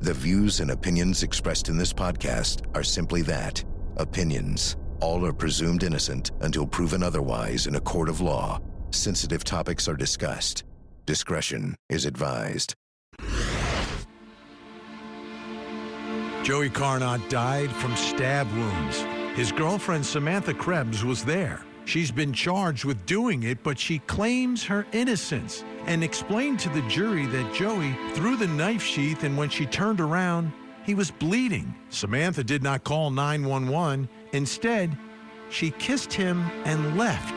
The views and opinions expressed in this podcast are simply that, opinions. All are presumed innocent until proven otherwise in a court of law. Sensitive topics are discussed. Discretion is advised. Joey Carnot died from stab wounds. His girlfriend Samantha Krebs was there. She's been charged with doing it, but she claims her innocence and explained to the jury that Joey threw the knife sheath, and when she turned around, he was bleeding. Samantha did not call 911. Instead, she kissed him and left.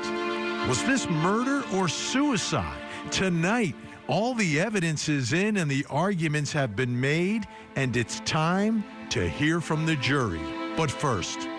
Was this murder or suicide? Tonight, all the evidence is in and the arguments have been made, and it's time to hear from the jury. But first,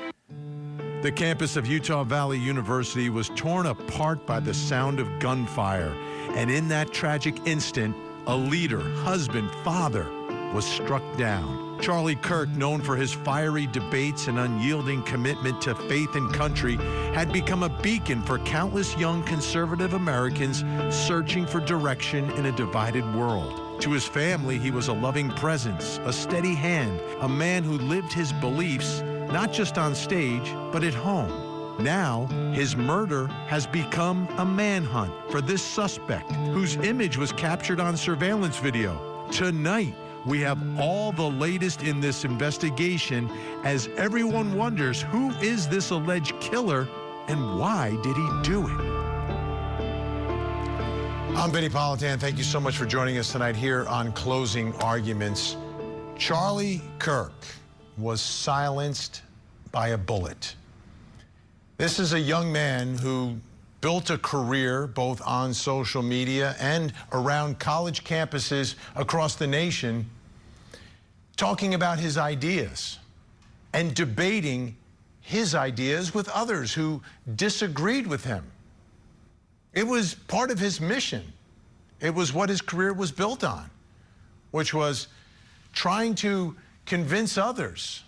the campus of Utah Valley University was torn apart by the sound of gunfire, and in that tragic instant, a leader, husband, father, was struck down. Charlie Kirk, known for his fiery debates and unyielding commitment to faith and country, had become a beacon for countless young conservative Americans searching for direction in a divided world. To his family, he was a loving presence, a steady hand, a man who lived his beliefs not just on stage, but at home. Now, his murder has become a manhunt for this suspect, whose image was captured on surveillance video. Tonight, we have all the latest in this investigation as everyone wonders who is this alleged killer and why did he do it? I'm Vinnie Politan. Thank you so much for joining us tonight here on Closing Arguments. Charlie Kirk was silenced by a bullet. This is a young man who built a career both on social media and around college campuses across the nation, talking about his ideas and debating his ideas with others who disagreed with him. It was part of his mission. It was what his career was built on, which was trying to convince others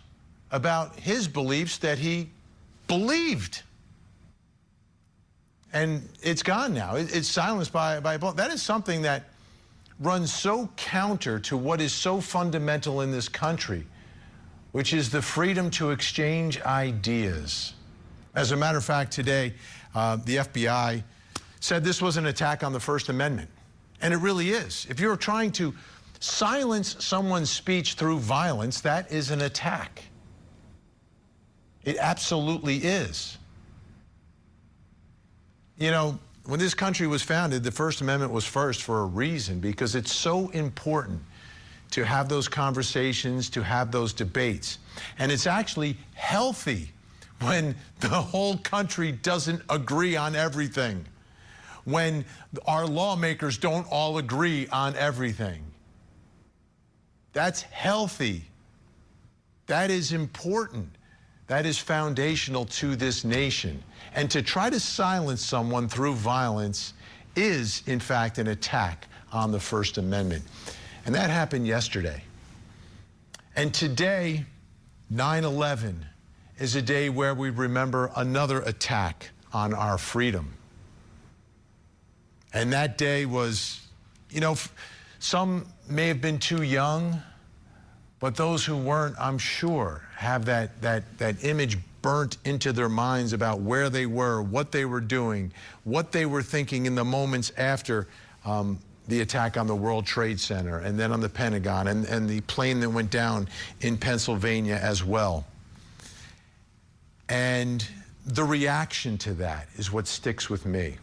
about his beliefs that he believed. And it's gone now. It's silenced by a bullet. That is something that runs so counter to what is so fundamental in this country, which is the freedom to exchange ideas. As a matter of fact, today, the FBI said this was an attack on the First Amendment. And it really is. If you're trying to silence someone's speech through violence, that is an attack. It absolutely is. You know, when this country was founded, the First Amendment was first for a reason, because it's so important to have those conversations, to have those debates. And it's actually healthy when the whole country doesn't agree on everything, when our lawmakers don't all agree on everything. That's healthy. That is important. That is foundational to this nation. And to try to silence someone through violence is, in fact, an attack on the First Amendment. And that happened yesterday. And today, 9/11, is a day where we remember another attack on our freedom. And that day was, you know, some may have been too young, but those who weren't, I'm sure, have that image burnt into their minds about where they were, what they were doing, what they were thinking in the moments after the attack on the World Trade Center, and then on the Pentagon, and the plane that went down in Pennsylvania as well. And the reaction to that is what sticks with me.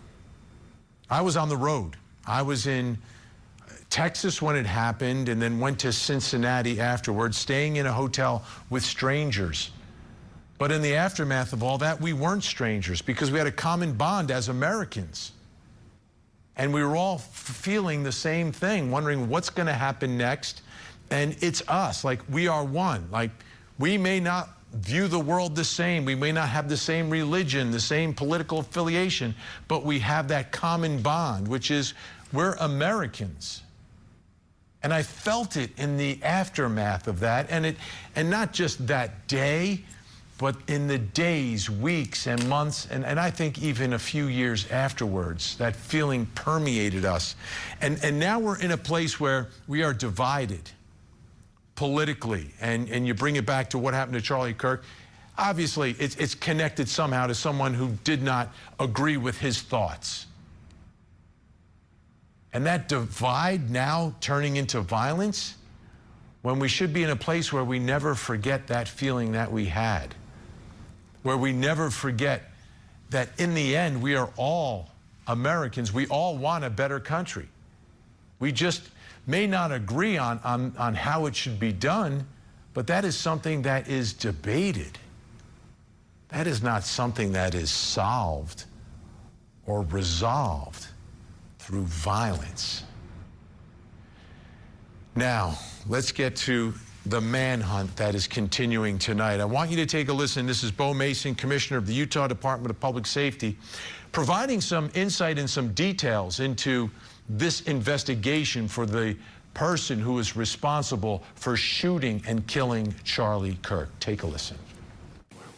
I was on the road. I was in Texas when it happened, and then went to Cincinnati afterwards, staying in a hotel with strangers. But in the aftermath of all that, we weren't strangers, because we had a common bond as Americans. And we were all feeling the same thing, wondering what's going to happen next. And it's us, like we are one. Like, we may not view the world the same, we may not have the same religion, the same political affiliation, but we have that common bond, which is we're Americans. And I felt it in the aftermath of that, and not just that day, but in the days, weeks, and months, and I think even a few years afterwards, that feeling permeated us. And now we're in a place where we are divided. politically, and you bring it back to what happened to Charlie Kirk, obviously it's connected somehow to someone who did not agree with his thoughts. And that divide now turning into violence, when we should be in a place where we never forget that feeling that we had, where we never forget that in the end we are all Americans. We all want a better country. We just may not agree on how it should be done, but that is something that is debated. That is not something that is solved or resolved through violence. Now, let's get to the manhunt that is continuing tonight. I want you to take a listen. This is Bo Mason, Commissioner of the Utah Department of Public Safety, providing some insight and some details into this investigation for the person who is responsible for shooting and killing Charlie Kirk. Take a listen.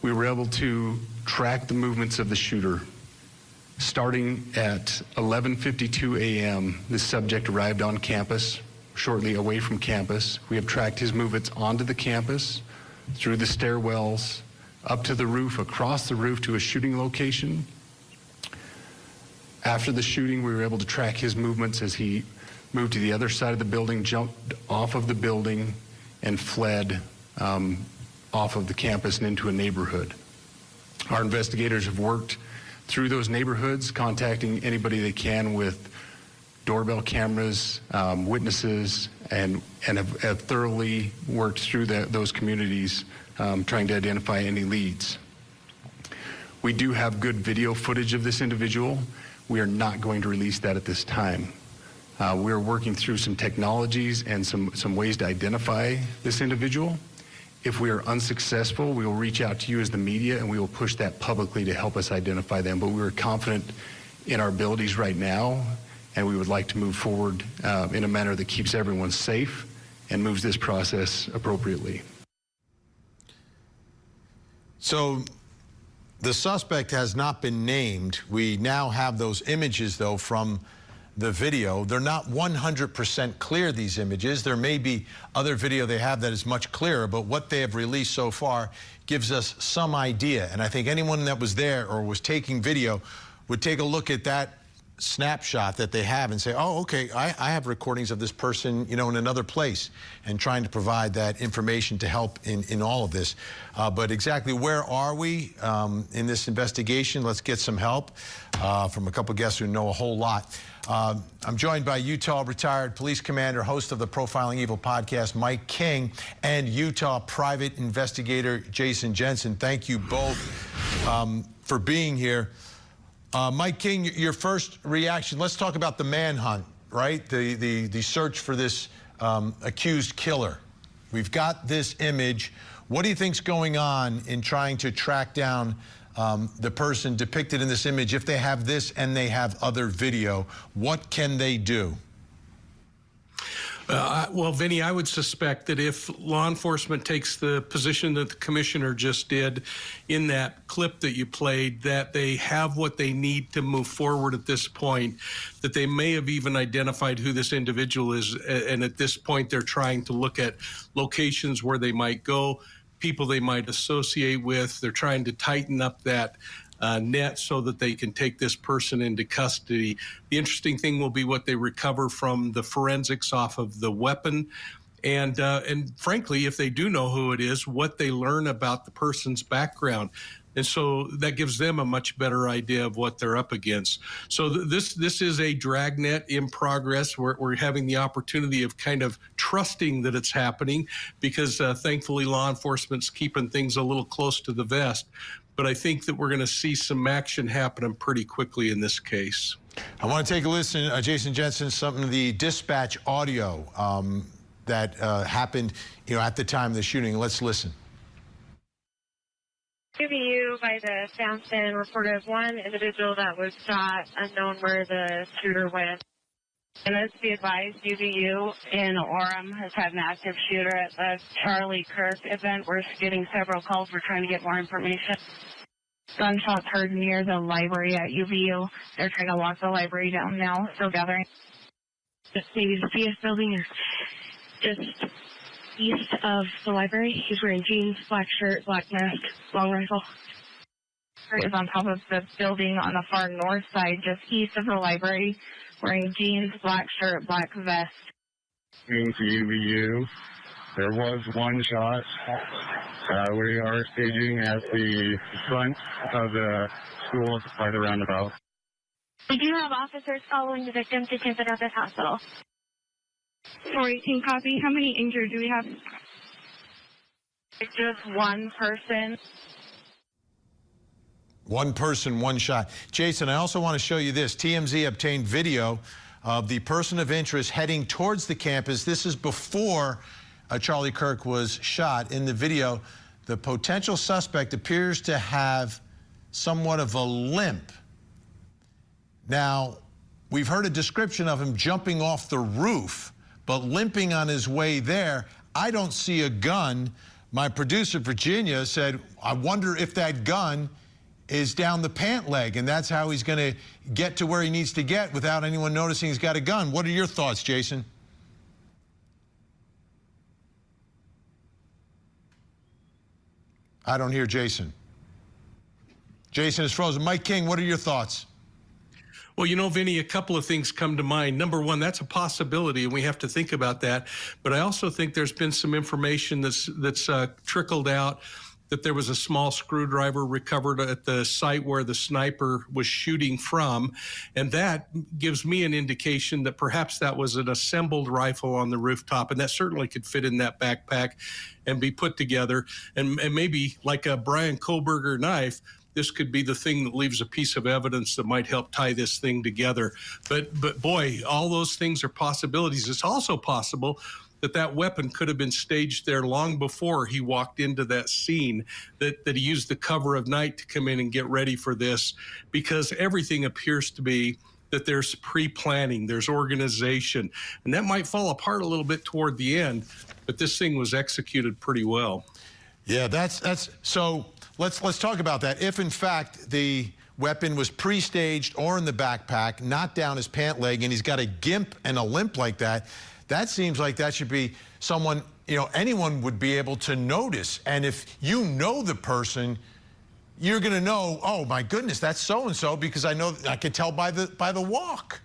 We were able to track the movements of the shooter. Starting at 11:52 a.m., the subject arrived on campus, shortly away from campus. We have tracked his movements onto the campus, through the stairwells, up to the roof, across the roof to a shooting location. After the shooting, we were able to track his movements as he moved to the other side of the building, jumped off of the building, and fled off of the campus and into a neighborhood. Our investigators have worked through those neighborhoods, contacting anybody they can with doorbell cameras, witnesses, and have thoroughly worked through those communities, trying to identify any leads. We do have good video footage of this individual. We are not going to release that at this time. We're working through some technologies and some ways to identify this individual. If we are unsuccessful, we will reach out to you as the media, and we will push that publicly to help us identify them. But we are confident in our abilities right now, and we would like to move forward in a manner that keeps everyone safe and moves this process appropriately. So the suspect has not been named. We now have those images, though, from the video. They're not 100% clear, these images. There may be other video they have that is much clearer, but what they have released so far gives us some idea. And I think anyone that was there or was taking video would take a look at that snapshot that they have and say, oh, okay, I have recordings of this person, you know, in another place, and trying to provide that information to help in all of this. But exactly where are we in this investigation? Let's get some help from a couple guests who know a whole lot. I'm joined by Utah retired police commander, host of the Profiling Evil podcast, Mike King, and Utah private investigator Jason Jensen. Thank you both for being here. Mike King, your first reaction, let's talk about the manhunt, right? The search for this accused killer. We've got this image. What do you think's going on in trying to track down the person depicted in this image? If they have this and they have other video, what can they do? Well, Vinnie, I would suspect that if law enforcement takes the position that the commissioner just did in that clip that you played, that they have what they need to move forward at this point, that they may have even identified who this individual is, and at this point they're trying to look at locations where they might go, people they might associate with. They're trying to tighten up that net so that they can take this person into custody. The interesting thing will be what they recover from the forensics off of the weapon, and frankly, if they do know who it is, what they learn about the person's background. And so that gives them a much better idea of what they're up against. So this is a dragnet in progress. We're having the opportunity of kind of trusting that it's happening, because thankfully law enforcement's keeping things a little close to the vest. But I think that we're going to see some action happening pretty quickly in this case. I want to take a listen, Jason Jensen, some of the dispatch audio that happened, you know, at the time of the shooting. Let's listen. UVU by the Samson reported one individual that was shot, unknown where the shooter went. And let's be advised, UVU in Autumn has had an active shooter at the Charlie Kirk event. We're getting several calls. We're trying to get more information. Gunshots heard near the library at UVU. They're trying to lock the library down now. Still gathering. Just maybe the CS building is just east of the library. He's wearing jeans, black shirt, black mask, long rifle. He is on top of the building on the far north side, just east of the library, wearing jeans, black shirt, black vest. To UVU, there was one shot. We are staging at the front of the school by the roundabout. We do have officers following the victim to Tampa Northwest Hospital. 418 copy. How many injured do we have? It's just one person. One person, one shot. Jason, I also want to show you this. TMZ obtained video of the person of interest heading towards the campus. This is before Charlie Kirk was shot. In the video, the potential suspect appears to have somewhat of a limp. Now, we've heard a description of him jumping off the roof, but limping on his way there. I don't see a gun. My producer, Virginia, said, I wonder if that gun is down the pant leg, and that's how he's going to get to where he needs to get without anyone noticing he's got a gun. What are your thoughts, Jason? I don't hear Jason. Jason is frozen. Mike King, what are your thoughts? Well, you know, Vinny, a couple of things come to mind. Number one, that's a possibility, and we have to think about that. But I also think there's been some information that's trickled out that there was a small screwdriver recovered at the site where the sniper was shooting from. And that gives me an indication that perhaps that was an assembled rifle on the rooftop, and that certainly could fit in that backpack and be put together. And maybe like a Brian Kohlberger knife, this could be the thing that leaves a piece of evidence that might help tie this thing together. But boy, all those things are possibilities. It's also possible that weapon could have been staged there long before he walked into that scene, that he used the cover of night to come in and get ready for this, because everything appears to be that there's pre-planning, there's organization, and that might fall apart a little bit toward the end, but this thing was executed pretty well. Yeah, that's so let's talk about that. If in fact the weapon was pre-staged or in the backpack, not down his pant leg, and he's got a gimp and a limp like that, that seems like that should be someone, you know, anyone would be able to notice. And if you know the person, you're going to know, oh my goodness, that's so-and-so, because I know, I can tell by the walk.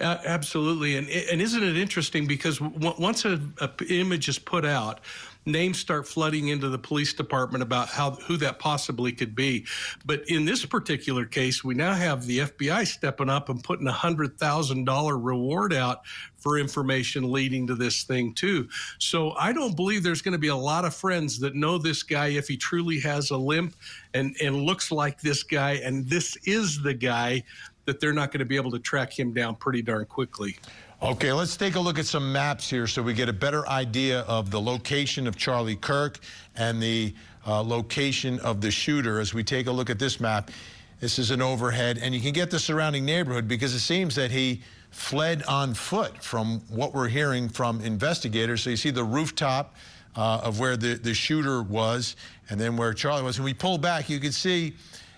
Absolutely. And isn't it interesting, because once an image is put out, names start flooding into the police department about who that possibly could be. But in this particular case, we now have the FBI stepping up and putting a $100,000 reward out for information leading to this thing too. So I don't believe there's going to be a lot of friends that know this guy if he truly has a limp and looks like this guy, and this is the guy, that they're not going to be able to track him down pretty darn quickly. Okay, let's take a look at some maps here so we get a better idea of the location of Charlie Kirk and the location of the shooter. As we take a look at this map, this is an overhead, and you can get the surrounding neighborhood, because it seems that he fled on foot from what we're hearing from investigators. So you see the rooftop of where the shooter was, and then where Charlie was. And we pull back, you can see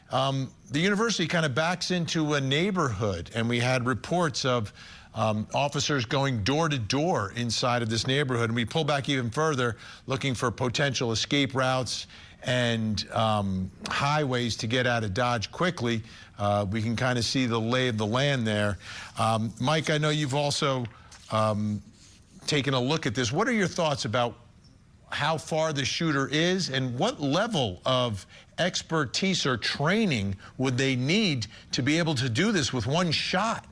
the university kind of backs into a neighborhood, and we had reports of officers going door to door inside of this neighborhood. And we pull back even further, looking for potential escape routes and highways to get out of Dodge quickly. We can kind of see the lay of the land there. Mike, I know you've also taken a look at this. What are your thoughts about how far the shooter is, and what level of expertise or training would they need to be able to do this with one shot?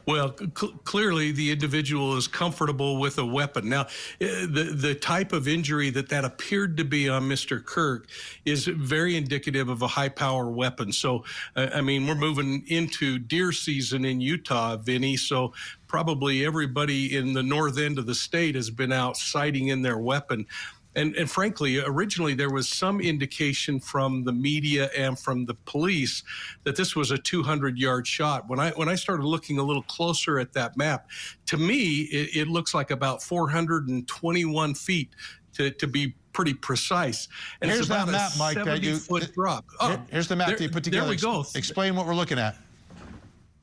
Well, clearly the individual is comfortable with a weapon. Now, the type of injury that appeared to be on Mr. Kirk is very indicative of a high-power weapon. So, I mean, we're moving into deer season in Utah, Vinny, so probably everybody in the north end of the state has been out sighting in their weapon. And frankly, originally there was some indication from the media and from the police that this was a 200-yard shot. When I started looking a little closer at that map, to me, it looks like about 421 feet to be pretty precise. And here's it's about that map, Mike, that you 70-foot drop. Here's the map that you put together. There we go. Explain what we're looking at.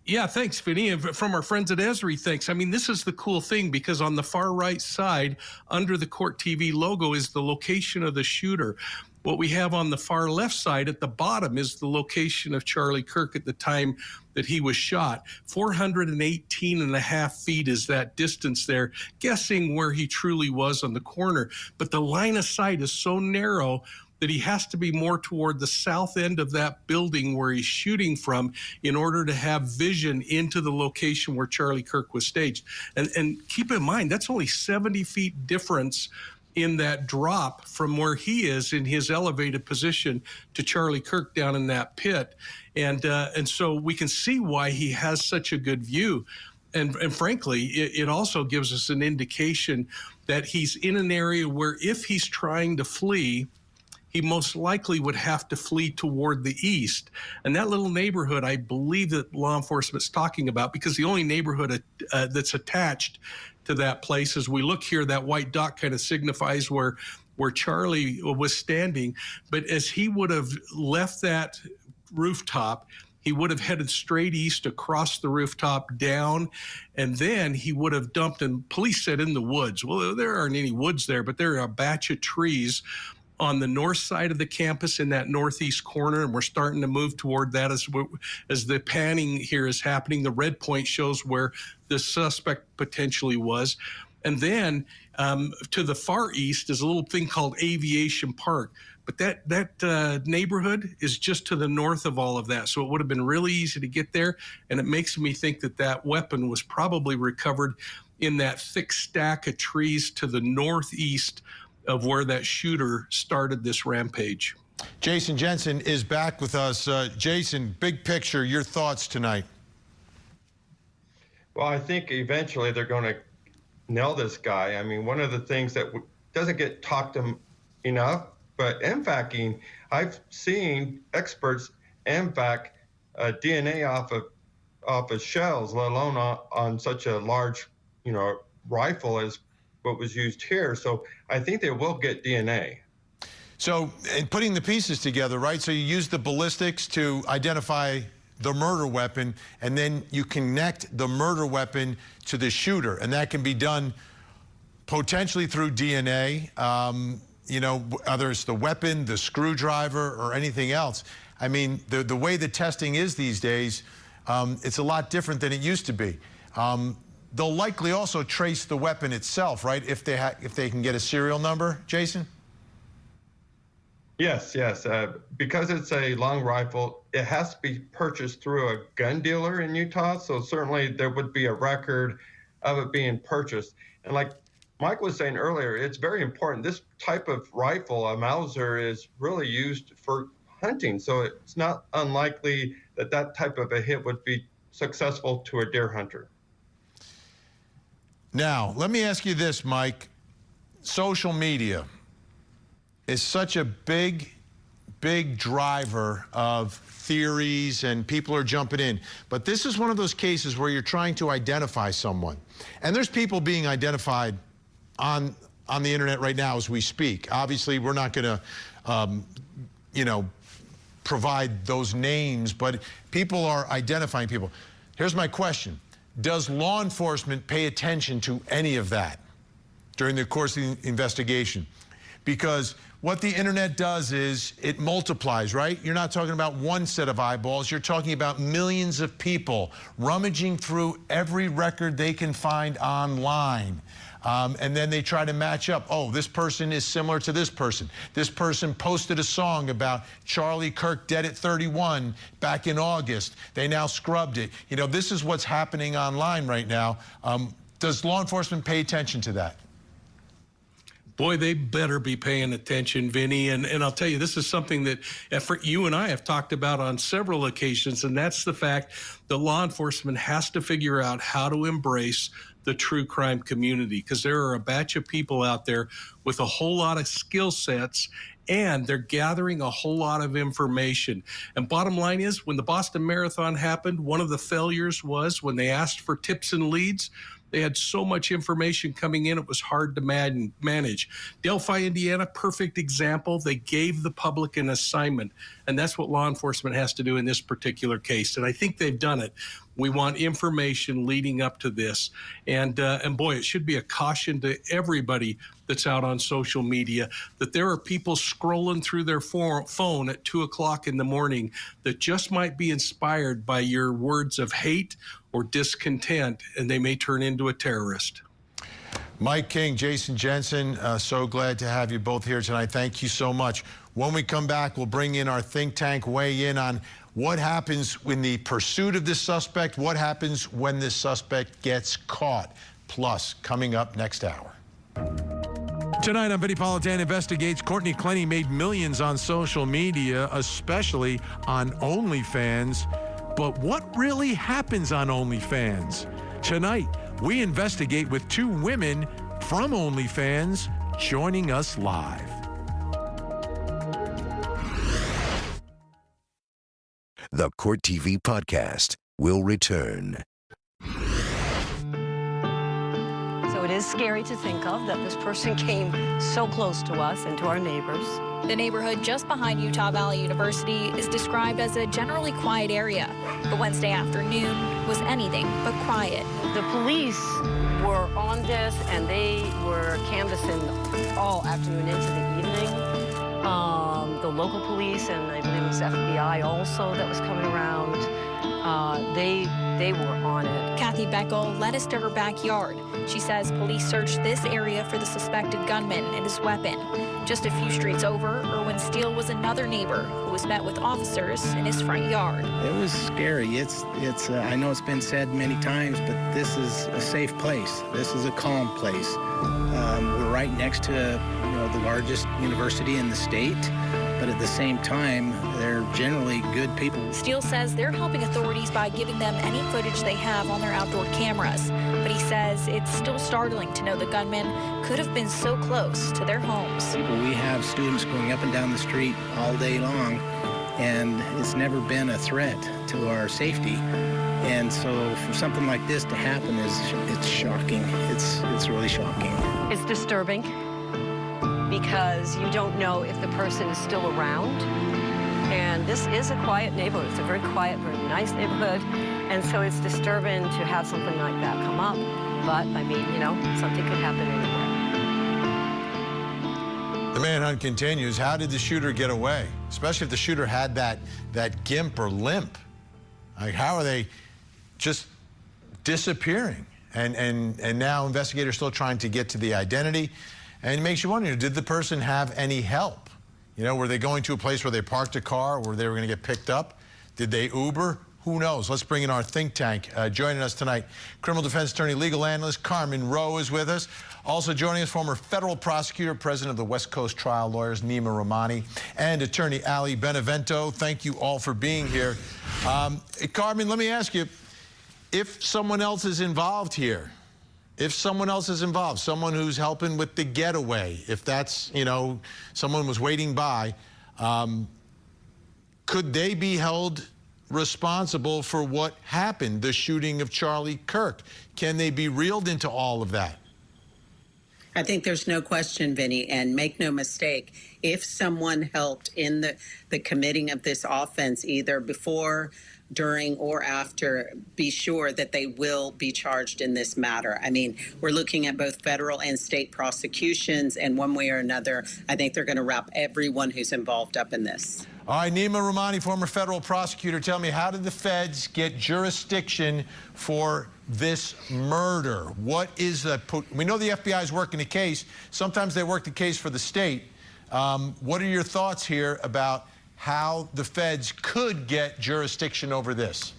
Yeah, thanks, Vinny. And from our friends at Esri, thanks. I mean, this is the cool thing, because on the far right side, under the Court TV logo, is the location of the shooter. What we have on the far left side at the bottom is the location of Charlie Kirk at the time that he was shot. 418 and a half feet is that distance there, guessing where he truly was on the corner. But the line of sight is so narrow that he has to be more toward the south end of that building where he's shooting from in order to have vision into the location where Charlie Kirk was staged. And keep in mind, that's only 70 feet difference in that drop from where he is in his elevated position to Charlie Kirk down in that pit. And so we can see why he has such a good view. And frankly, it also gives us an indication that he's in an area where if he's trying to flee, he most likely would have to flee toward the east. And that little neighborhood, I believe that law enforcement's talking about, because the only neighborhood that's attached to that place, as we look here, that white dot kind of signifies where Charlie was standing. But as he would have left that rooftop, he would have headed straight east across the rooftop down, and then he would have dumped, and police said in the woods. Well, there aren't any woods there, but there are a batch of trees on the north side of the campus in that northeast corner, and we're starting to move toward that as the panning here is happening. The red point shows where the suspect potentially was. And then to the far east is a little thing called Aviation Park. But that neighborhood is just to the north of all of that. So it would have been really easy to get there. And it makes me think that that weapon was probably recovered in that thick stack of trees to the northeast of where that shooter started this rampage. Jason Jensen is back with us. Jason, big picture, your thoughts tonight. Well, I think eventually they're going to nail this guy. I mean, one of the things that doesn't get talked enough, but MVACing, I've seen experts MVAC DNA off of shells, let alone on such a large, rifle as what was used here. So I think they will get DNA. So, in putting the pieces together, right? So you use the ballistics to identify the murder weapon, and then you connect the murder weapon to the shooter, and that can be done potentially through DNA, whether it's the weapon, the screwdriver, or anything else. I mean, the way the testing is these days, it's a lot different than it used to be. They'll likely also trace the weapon itself, right? If they can get a serial number, Jason? Yes. Because it's a long rifle, it has to be purchased through a gun dealer in Utah. So certainly there would be a record of it being purchased. And like Mike was saying earlier, it's very important. This type of rifle, a Mauser, is really used for hunting. So it's not unlikely that type of a hit would be successful to a deer hunter. Now, let me ask you this, Mike. Social media is such a big driver of theories, and people are jumping in. But this is one of those cases where you're trying to identify someone. And there's people being identified on the internet right now as we speak. Obviously, we're not going to, provide those names, but people are identifying people. Here's my question. Does law enforcement pay attention to any of that during the course of the investigation? Because what the internet does is it multiplies, right? You're not talking about one set of eyeballs. You're talking about millions of people rummaging through every record they can find online. And then they try to match up. Oh, this person is similar to this person. This person posted a song about Charlie Kirk dead at 31 back in August. They now scrubbed it. This is what's happening online right now. Does law enforcement pay attention to that? Boy, they better be paying attention, Vinny. And I'll tell you, this is something that you and I have talked about on several occasions, and that's the fact that law enforcement has to figure out how to embrace the true crime community, because there are a batch of people out there with a whole lot of skill sets, and they're gathering a whole lot of information. And bottom line is, when the Boston Marathon happened, one of the failures was when they asked for tips and leads, They had so much information coming in, it was hard to manage. Delphi, Indiana, perfect example. They gave the public an assignment, and that's what law enforcement has to do in this particular case. And I think they've done it. We want information leading up to this. And boy, it should be a caution to everybody that's out on social media that there are people scrolling through their phone at 2 o'clock in the morning that just might be inspired by your words of hate or discontent, and they may turn into a terrorist. Mike King, Jason Jensen, so glad to have you both here tonight. Thank you so much. When we come back, we'll bring in our think tank, weigh in on what happens in the pursuit of this suspect, what happens when this suspect gets caught. Plus, coming up next hour. Tonight on Vinnie Politan Investigates, Courtney Clenny made millions on social media, especially on OnlyFans. But what really happens on OnlyFans? Tonight, we investigate with two women from OnlyFans joining us live. The Court TV podcast will return. So it is scary to think of that this person came so close to us and to our neighbors. The neighborhood just behind Utah Valley University is described as a generally quiet area, but Wednesday afternoon was anything but quiet. The police were on this, and they were canvassing all afternoon into the evening. The local police, and I believe it was FBI also that was coming around, they were on it. Kathy Beckel led us to her backyard. She says police searched this area for the suspected gunman and his weapon. Just a few streets over, Erwin Steele was another neighbor who was met with officers in his front yard. It was scary. It's. I know it's been said many times, but this is a safe place. This is a calm place. We're right next to, the largest university in the state, but at the same time, they're generally good people. Steele says they're helping authorities by giving them any footage they have on their outdoor cameras, but he says it's still startling to know the gunman could have been so close to their homes. We have students going up and down the street all day long, and it's never been a threat to our safety. And so for something like this to happen it's shocking. It's really shocking. It's disturbing because you don't know if the person is still around. And this is a quiet neighborhood. It's a very quiet, very nice neighborhood. And so it's disturbing to have something like that come up. But, I mean, something could happen anywhere. The manhunt continues. How did the shooter get away? Especially if the shooter had that gimp or limp. Like, how are they just disappearing? And now investigators still trying to get to the identity. And it makes you wonder, did the person have any help? Were they going to a place where they parked a car, where they were going to get picked up? Did they Uber? Who knows? Let's bring in our think tank. Joining us tonight, criminal defense attorney, legal analyst Carmen Rowe is with us. Also joining us, former federal prosecutor, president of the West Coast Trial Lawyers, Nima Rahmani, and attorney Ali Benevento. Thank you all for being here. Carmen, let me ask you, if someone else is involved here, someone who's helping with the getaway, if that's, someone was waiting by, could they be held responsible for what happened, the shooting of Charlie Kirk? Can they be reeled into all of that? I think there's no question, Vinny, and make no mistake, if someone helped in the committing of this offense, either before, during, or after, be sure that they will be charged in this matter. I mean, we're looking at both federal and state prosecutions, and one way or another, I think they're going to wrap everyone who's involved up in this. All right, Nima Rahmani, former federal prosecutor, tell me, how did the feds get jurisdiction for this murder? What is we know the FBI is working the case. Sometimes they work the case for the state. What are your thoughts here about how the feds could get jurisdiction over this?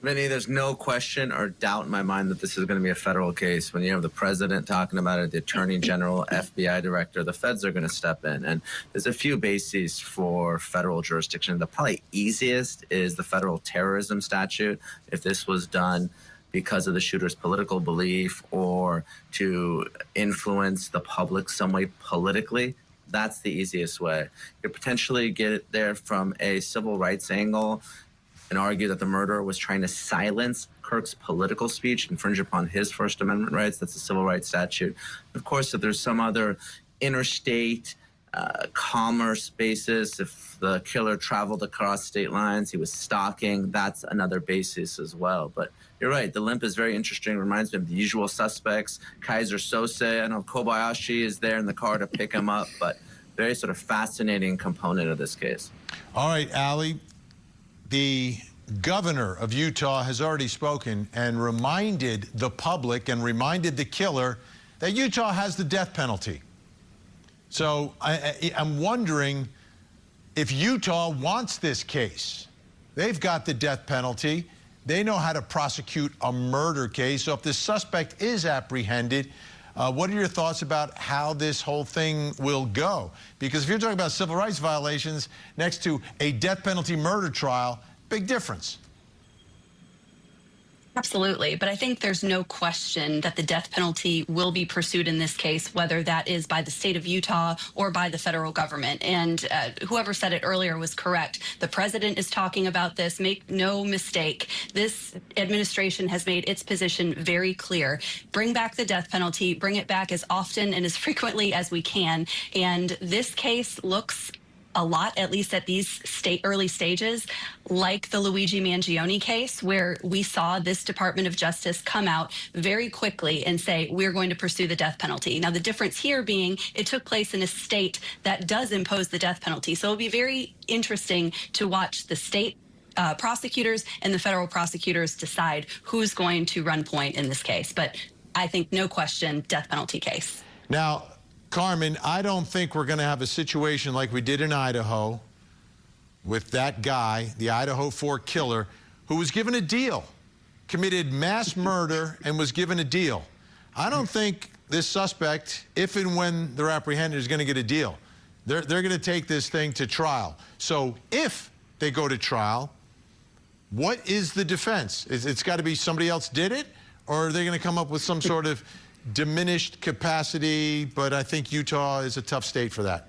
Vinny, there's no question or doubt in my mind that this is going to be a federal case. When you have the president talking about it, the attorney general, FBI director, the feds are going to step in. And there's a few bases for federal jurisdiction. The probably easiest is the federal terrorism statute. If this was done because of the shooter's political belief or to influence the public some way politically, that's the easiest way. You could potentially get it there from a civil rights angle and argue that the murderer was trying to silence Kirk's political speech infringe upon his First Amendment rights. That's a civil rights statute. Of course, if there's some other interstate commerce basis, if the killer traveled across state lines, he was stalking, that's another basis as well. But you're right, the limp is very interesting. Reminds me of The Usual Suspects, Kaiser Sose. I know Kobayashi is there in the car to pick him up, but very sort of fascinating component of this case. All right, Allie, the governor of Utah has already spoken and reminded the public and reminded the killer that Utah has the death penalty. So I'm wondering if Utah wants this case. They've got the death penalty. They know how to prosecute a murder case. So if the suspect is apprehended, what are your thoughts about how this whole thing will go? Because if you're talking about civil rights violations next to a death penalty murder trial, big difference. Absolutely. But I think there's no question that the death penalty will be pursued in this case, whether that is by the state of Utah or by the federal government. And whoever said it earlier was correct. The president is talking about this. Make no mistake. This administration has made its position very clear. Bring back the death penalty. Bring it back as often and as frequently as we can. And this case looks a lot, at least at these early stages, like the Luigi Mangione case, where we saw this Department of Justice come out very quickly and say, we're going to pursue the death penalty. Now, the difference here being it took place in a state that does impose the death penalty. So it'll be very interesting to watch the state prosecutors and the federal prosecutors decide who's going to run point in this case. But I think no question, death penalty case. Now, Carmen, I don't think we're going to have a situation like we did in Idaho with that guy, the Idaho 4 killer, who was given a deal, committed mass murder and was given a deal. I don't think this suspect, if and when they're apprehended, is going to get a deal. They're going to take this thing to trial. So if they go to trial, what is the defense? It's got to be somebody else did it, or are they going to come up with some sort of diminished capacity? But I think Utah is a tough state for that.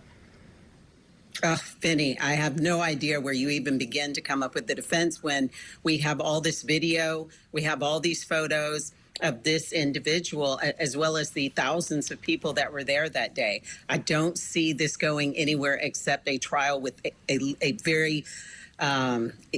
Vinnie, I have no idea where you even begin to come up with the defense when we have all this video, we have all these photos of this individual, as well as the thousands of people that were there that day. I don't see this going anywhere except a trial with a very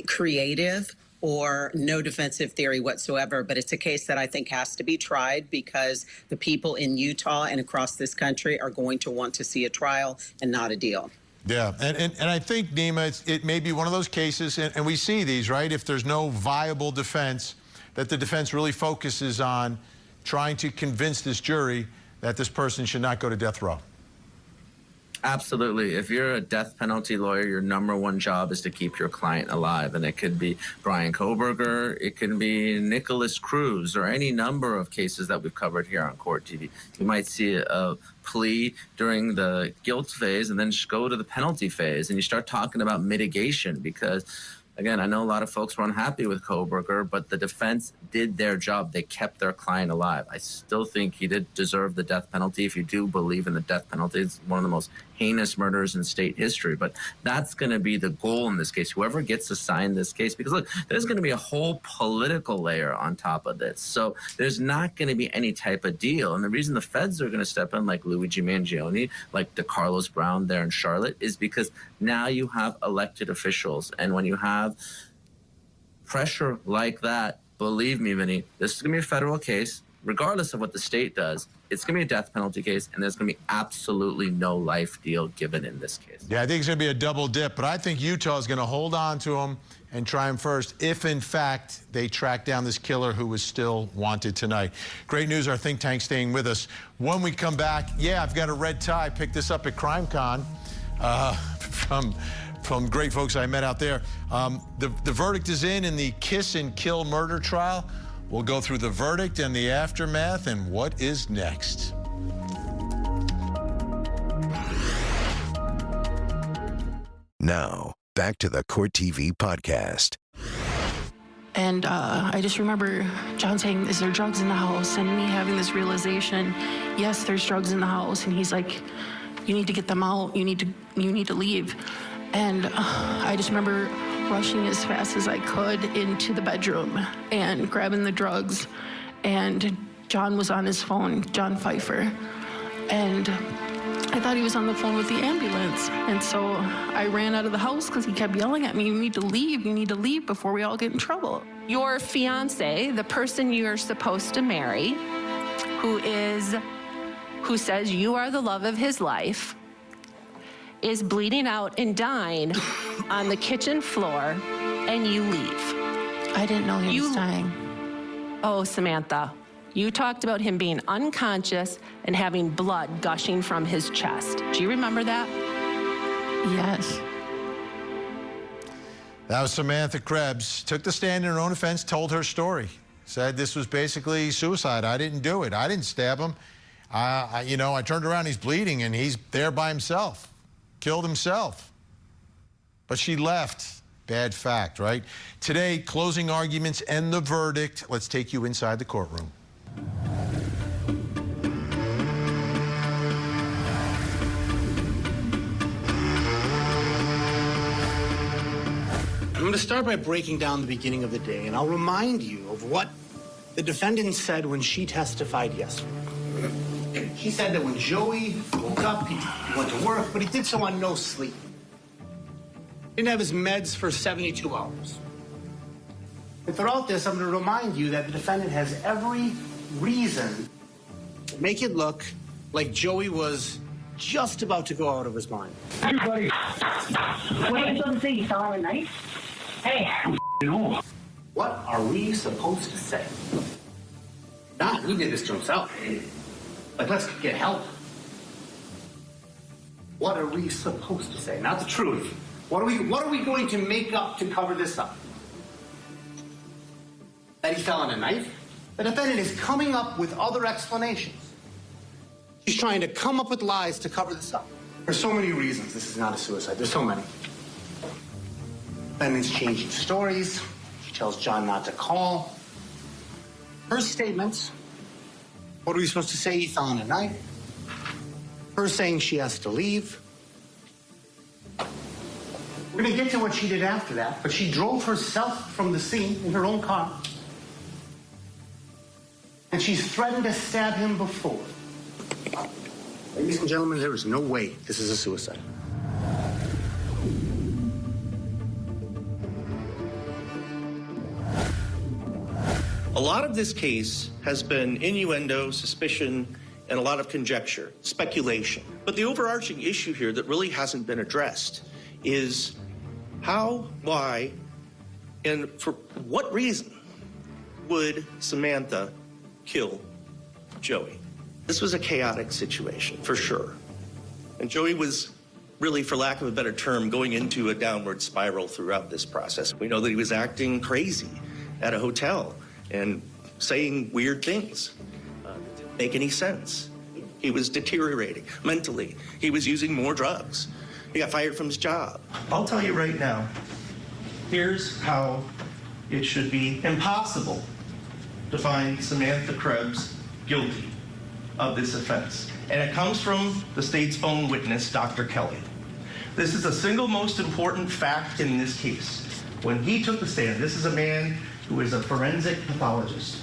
creative or no defensive theory whatsoever. But it's a case that I think has to be tried because the people in Utah and across this country are going to want to see a trial and not a deal. Yeah, and I think, Nima, it may be one of those cases, and we see these, right? If there's no viable defense, that the defense really focuses on trying to convince this jury that this person should not go to death row. Absolutely. If you're a death penalty lawyer, your number one job is to keep your client alive. And it could be Brian Kohberger, it can be Nicholas Cruz, or any number of cases that we've covered here on Court TV. You might see a plea during the guilt phase and then just go to the penalty phase. And you start talking about mitigation because, again, I know a lot of folks were unhappy with Kohberger, but the defense did their job. They kept their client alive. I still think he did deserve the death penalty. If you do believe in the death penalty, it's one of the most heinous murders in state history. But that's going to be the goal in this case, whoever gets assigned this case. Because, look, there's going to be a whole political layer on top of this. So there's not going to be any type of deal. And the reason the feds are going to step in, like Luigi Mangione, like DeCarlos Brown there in Charlotte, is because now you have elected officials. And when you have pressure like that, believe me, Vinnie, this is going to be a federal case. Regardless of what the state does, it's going to be a death penalty case, and there's going to be absolutely no life deal given in this case. Yeah, I think it's going to be a double dip, but I think Utah is going to hold on to him and try him first if, in fact, they track down this killer who is still wanted tonight. Great news, our think tank staying with us. When we come back, yeah, I've got a red tie. Picked this up at CrimeCon from great folks I met out there. The verdict is in the kiss and kill murder trial. We'll go through the verdict and the aftermath and what is next. Now, back to the Court TV podcast. And I just remember John saying, "Is there drugs in the house?" And me having this realization, yes, there's drugs in the house. And he's like, "You need to get them out. You need to leave." And I just remember rushing as fast as I could into the bedroom and grabbing the drugs. And John was on his phone, John Pfeiffer. And I thought he was on the phone with the ambulance. And so I ran out of the house because he kept yelling at me, you need to leave before we all get in trouble. Your fiance, the person you're supposed to marry, who says you are the love of his life, is bleeding out and dying on the kitchen floor, and you leave. I didn't know he was dying. Oh, Samantha, you talked about him being unconscious and having blood gushing from his chest. Do you remember that? Yes. That was Samantha Krebs. Took the stand in her own defense, told her story. Said this was basically suicide. I didn't do it. I didn't stab him. I turned around, he's bleeding, and he's there by himself. Killed himself. But she left. Bad fact, right? Today, closing arguments and the verdict. Let's take you inside the courtroom. I'm going to start by breaking down the beginning of the day, and I'll remind you of what the defendant said when she testified yesterday. She said that when Joey woke up, he went to work, but he did so on no sleep. Didn't have his meds for 72 hours. And throughout this, I'm going to remind you that the defendant has every reason to make it look like Joey was just about to go out of his mind. Everybody, what are you supposed to say? You saw him at night? Hey, no. What are we supposed to say? Nah, he did this to himself. Like, let's get help. What are we supposed to say? Not the truth. What are we going to make up to cover this up? That he fell on a knife? The defendant is coming up with other explanations. She's trying to come up with lies to cover this up. There's so many reasons this is not a suicide. There's so many. Defendant's changing stories. She tells John not to call. Her statements. What are we supposed to say? He fell on a knife. Her saying she has to leave. We're going to get to what she did after that, but she drove herself from the scene in her own car. And she's threatened to stab him before. Ladies and gentlemen, there is no way this is a suicide. A lot of this case has been innuendo, suspicion, and a lot of conjecture, speculation. But the overarching issue here that really hasn't been addressed is how, why, and for what reason would Samantha kill Joey? This was a chaotic situation, for sure. And Joey was really, for lack of a better term, going into a downward spiral throughout this process. We know that he was acting crazy at a hotel and saying weird things that didn't make any sense. He was deteriorating mentally. He was using more drugs. He got fired from his job. I'll tell you right now, here's how it should be impossible to find Samantha Krebs guilty of this offense. And it comes from the state's own witness, Dr. Kelly. This is the single most important fact in this case. When he took the stand, this is a man who is a forensic pathologist.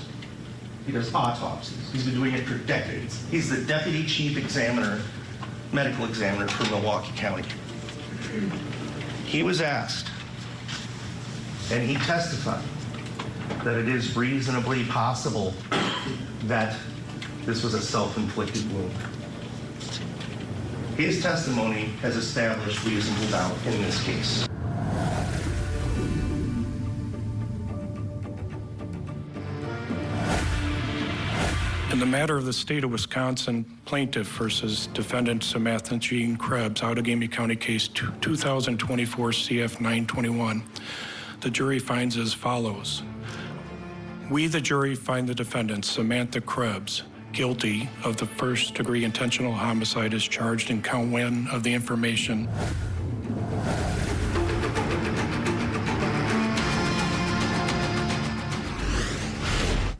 He does autopsies. He's been doing it for decades. He's the deputy chief examiner, medical examiner for Milwaukee County. He was asked, and he testified, that it is reasonably possible that this was a self-inflicted wound. His testimony has established reasonable doubt in this case. In the matter of the state of Wisconsin plaintiff versus defendant Samantha Jean Krebs, Outagamie County case 2024 CF 921, the jury finds as follows. We, the jury, find the defendant, Samantha Krebs, guilty of the first-degree intentional homicide as charged in count 1 of the information.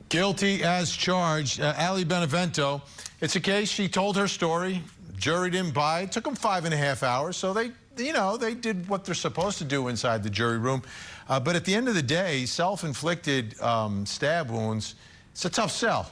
Guilty as charged. Ali Benevento. It's a case, she told her story. Jury didn't buy it. Took them 5.5 hours, so they you know, they did what they're supposed to do inside the jury room. But at the end of the day, self-inflicted stab wounds, it's a tough sell.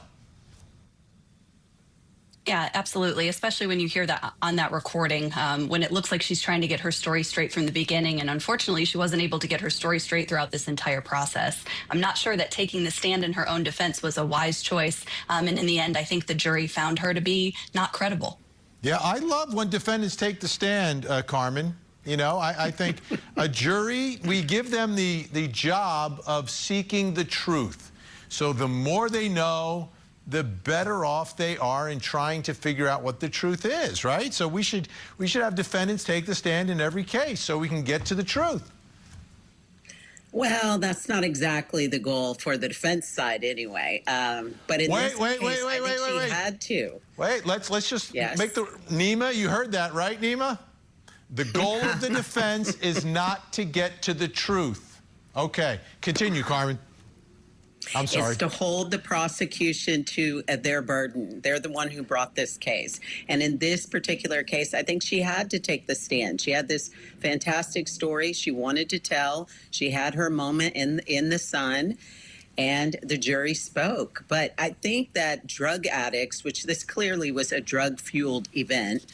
Yeah, absolutely, especially when you hear that on that recording, when it looks like she's trying to get her story straight from the beginning. And unfortunately, she wasn't able to get her story straight throughout this entire process. I'm not sure that taking the stand in her own defense was a wise choice. And in the end, I think the jury found her to be not credible. Yeah, I love when defendants take the stand, Carmen. You know, I think a jury, we give them the job of seeking the truth. So the more they know, the better off they are in trying to figure out what the truth is, right? So we should have defendants take the stand in every case so we can get to the truth. Well, that's not exactly the goal for the defense side anyway. But in this case, she had to. Wait, let's just make the... Nima, you heard that, right, Nima? The goal of the defense is not to get to the truth. Okay, continue, Carmen. I'm sorry. It's to hold the prosecution to their burden. They're the one who brought this case. And in this particular case, I think she had to take the stand. She had this fantastic story she wanted to tell. She had her moment in the sun, and the jury spoke. But I think that drug addicts, which this clearly was a drug-fueled event,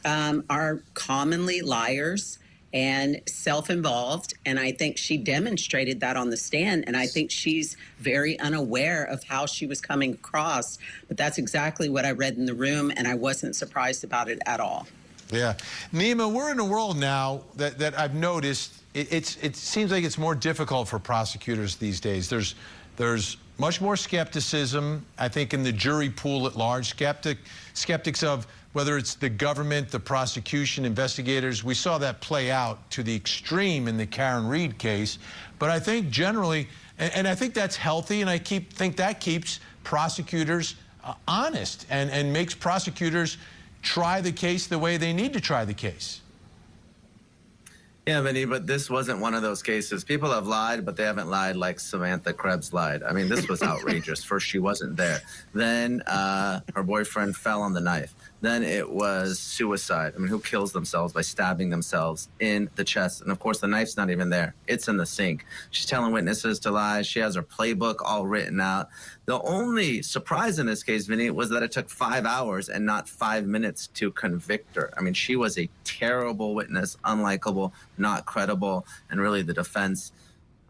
are commonly liars and self-involved, and I think she demonstrated that on the stand, and I think she's very unaware of how she was coming across, but that's exactly what I read in the room, and I wasn't surprised about it at all. Yeah. Nima, we're in a world now that I've noticed, it seems like it's more difficult for prosecutors these days. There's much more skepticism, I think, in the jury pool at large, skeptics of whether it's the government, the prosecution, investigators. We saw that play out to the extreme in the Karen Reed case. But I think generally, and I think that's healthy, and I think that keeps prosecutors honest and makes prosecutors try the case the way they need to try the case. Yeah, Vinnie, but this wasn't one of those cases. People have lied, but they haven't lied like Samantha Krebs lied. I mean, this was outrageous. First, she wasn't there. Then her boyfriend fell on the knife. Then it was suicide. I mean, who kills themselves by stabbing themselves in the chest? And of course, the knife's not even there. It's in the sink. She's telling witnesses to lie. She has her playbook all written out. The only surprise in this case, Vinnie, was that it took 5 hours and not 5 minutes to convict her. I mean, she was a terrible witness, unlikable, not credible, and really the defense.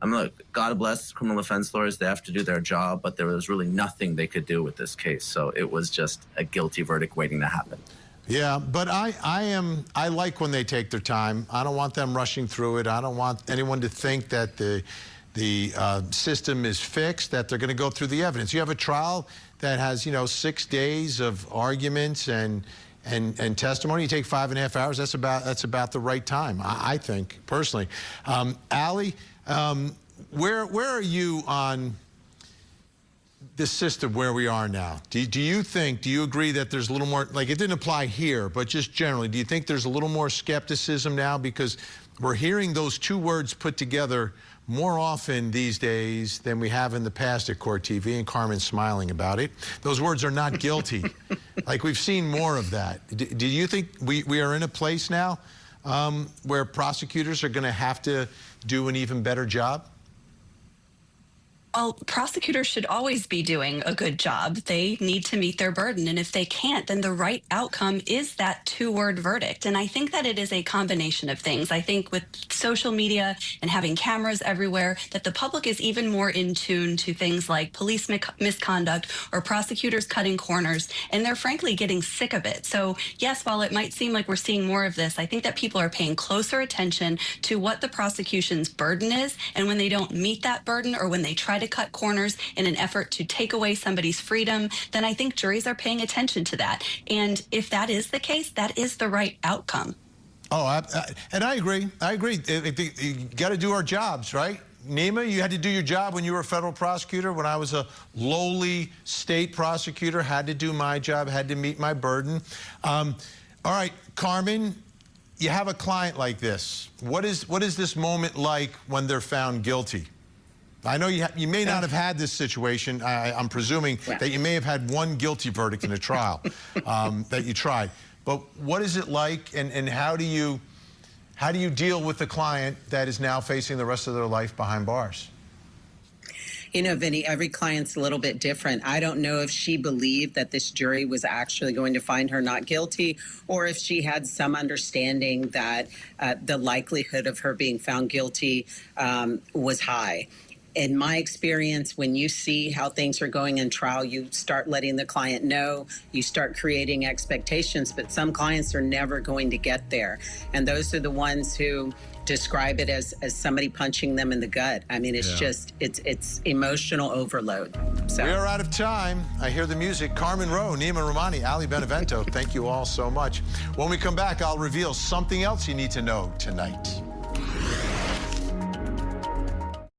Look, God bless criminal defense lawyers. They have to do their job, but there was really nothing they could do with this case. So it was just a guilty verdict waiting to happen. Yeah, but I like when they take their time. I don't want them rushing through it. I don't want anyone to think that the system is fixed, that they're going to go through the evidence. You have a trial that has, 6 days of arguments and testimony. You take 5.5 hours. That's about the right time, I think, personally. Allie, where are you on the system where we are now? Do you agree that there's a little more, like it didn't apply here, but just generally, do you think there's a little more skepticism now? Because we're hearing those two words put together more often these days than we have in the past at Court TV, and Carmen's smiling about it. Those words are not guilty. Like, we've seen more of that. Do you think we are in a place now where prosecutors are going to have to do an even better job? Well, prosecutors should always be doing a good job. They need to meet their burden. And if they can't, then the right outcome is that two-word verdict. And I think that it is a combination of things. I think with social media and having cameras everywhere, that the public is even more in tune to things like police misconduct or prosecutors cutting corners. And they're frankly getting sick of it. So yes, while it might seem like we're seeing more of this, I think that people are paying closer attention to what the prosecution's burden is. And when they don't meet that burden, or when they try to cut corners in an effort to take away somebody's freedom, then I think juries are paying attention to that. And if that is the case, that is the right outcome. Oh, and I agree. You got to do our jobs, right? Nima, you had to do your job when you were a federal prosecutor. When I was a lowly state prosecutor, had to do my job, had to meet my burden. All right, Carmen, you have a client like this. What is this moment like when they're found guilty? I know you may not have had this situation. I'm presuming that you may have had one guilty verdict in a trial that you tried. But what is it like, and how do you How do you deal with the client that is now facing the rest of their life behind bars? You know, Vinnie, every client's a little bit different. I don't know if she believed that this jury was actually going to find her not guilty, or if she had some understanding that the likelihood of her being found guilty was high. In my experience, when you see how things are going in trial, you start letting the client know, you start creating expectations, but some clients are never going to get there. And those are the ones who describe it as somebody punching them in the gut. I mean, it's just, it's emotional overload. So. We are out of time. I hear the music. Carmen Rowe, Nima Romani, Ali Benevento, thank you all so much. When we come back, I'll reveal something else you need to know tonight.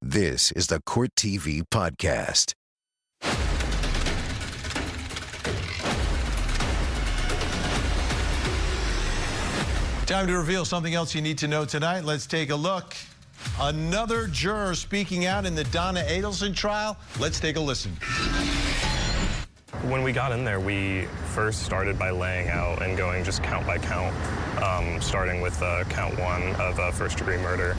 This is the Court TV Podcast. Time to reveal something else you need to know tonight. Let's take a look. Another juror speaking out in the Donna Adelson trial. Let's take a listen. When we got in there, we first started by laying out and going just count by count, starting with count 1 of first-degree murder,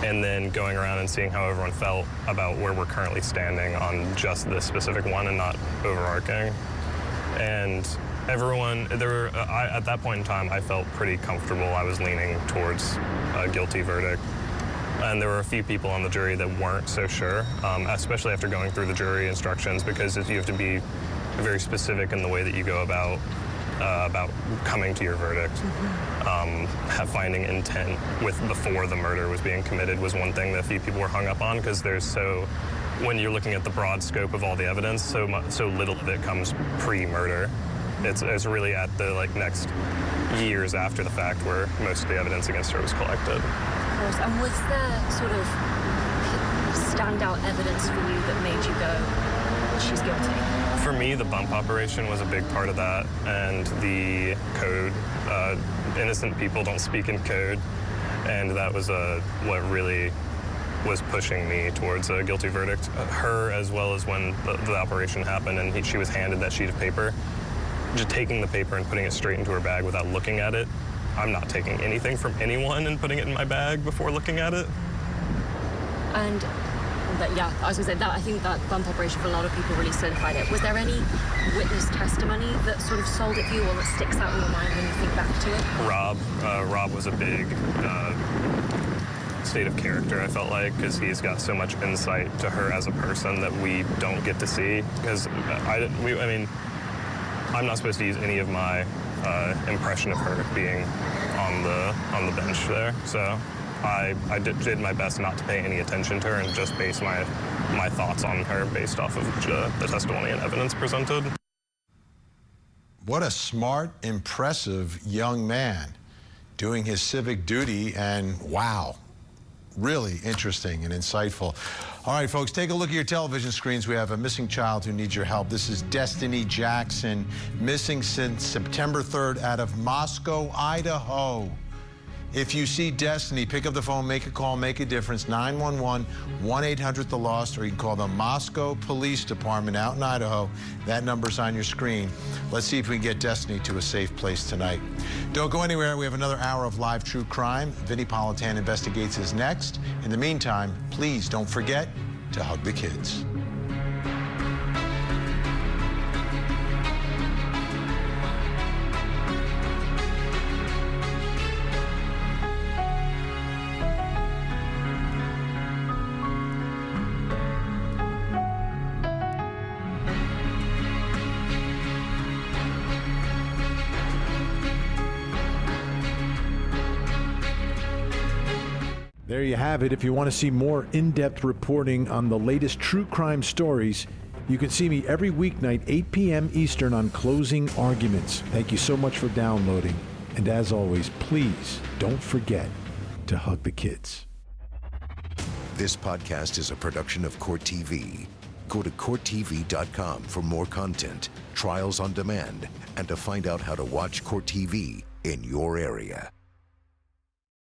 and then going around and seeing how everyone felt about where we're currently standing on just this specific one and not overarching. And everyone, at that point in time, I felt pretty comfortable. I was leaning towards a guilty verdict. And there were a few people on the jury that weren't so sure, especially after going through the jury instructions, because you have to be very specific in the way that you go about coming to your verdict. Finding intent before the murder was being committed was one thing that a few people were hung up on, because when you're looking at the broad scope of all the evidence, so little of it comes pre-murder. It's really at the next years after the fact where most of the evidence against her was collected. Of course. And was there sort of standout evidence for you that made you go, she's guilty? For me, the bump operation was a big part of that, and the code. Innocent people don't speak in code, and that was what really was pushing me towards a guilty verdict. Her, as well as when the operation happened and she was handed that sheet of paper, just taking the paper and putting it straight into her bag without looking at it. I'm not taking anything from anyone and putting it in my bag before looking at it. And yeah, I was going to say that I think that bump operation for a lot of people really solidified it. Was there any witness testimony that sort of sold it for you or that sticks out in your mind when you think back to it? Rob was a big state of character, I felt like, because he's got so much insight to her as a person that we don't get to see. Because I'm not supposed to use any of my impression of her being on the bench there, so I did my best not to pay any attention to her and just base my thoughts on her based off of the testimony and evidence presented. What a smart, impressive young man doing his civic duty, and wow, really interesting and insightful. All right, folks, take a look at your television screens. We have a missing child who needs your help. This is Destiny Jackson, missing since September 3rd out of Moscow, Idaho. If you see Destiny, pick up the phone, make a call, make a difference, 911, 1-800-THE-LOST, or you can call the Moscow Police Department out in Idaho. That number's on your screen. Let's see if we can get Destiny to a safe place tonight. Don't go anywhere. We have another hour of live true crime. Vinnie Politan Investigates is next. In the meantime, please don't forget to hug the kids. There you have it. If you want to see more in-depth reporting on the latest true crime stories, you can see me every weeknight, 8 p.m. Eastern on Closing Arguments. Thank you so much for downloading. And as always, please don't forget to hug the kids. This podcast is a production of Court TV. Go to CourtTV.com for more content, trials on demand, and to find out how to watch Court TV in your area.